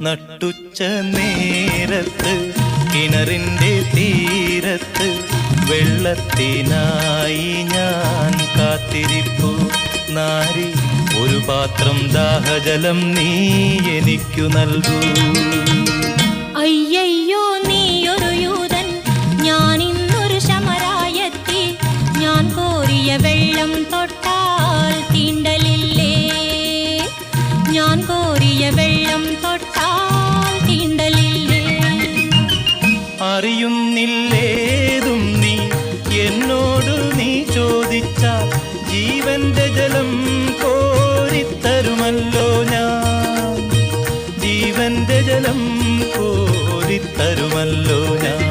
നട്ടുച്ച നേരത്ത് കിണറിൻ്റെ തീരത്ത് വെള്ളത്തിനായി ഞാൻ കാത്തിരിപ്പു നാരി. ഒരു പാത്രം ദാഹജലം നീ എനിക്കു നൽകൂ. അയ്യയ്യോ നീയൊരു യൂതൻ, ഞാൻ ഇന്നൊരു ശമരായെത്തി. ഞാൻ കോരിയ വെള്ളം തൊട്ടാൽ തീണ്ടലില്ലേ? ഞാൻ കോരിയ വെള്ളം തൊട്ടാൽ തീണ്ടലില്ലേ? അറിയുന്നില്ലേതും നീ എന്നോടു നീ ചോദിച്ചാൽ ജീവന്റെ ജലം കോരിത്തരുമല്ലോ ഞാൻ. ജീവന്റെ ജലം കോരിത്തരുമല്ലോ ഞാൻ.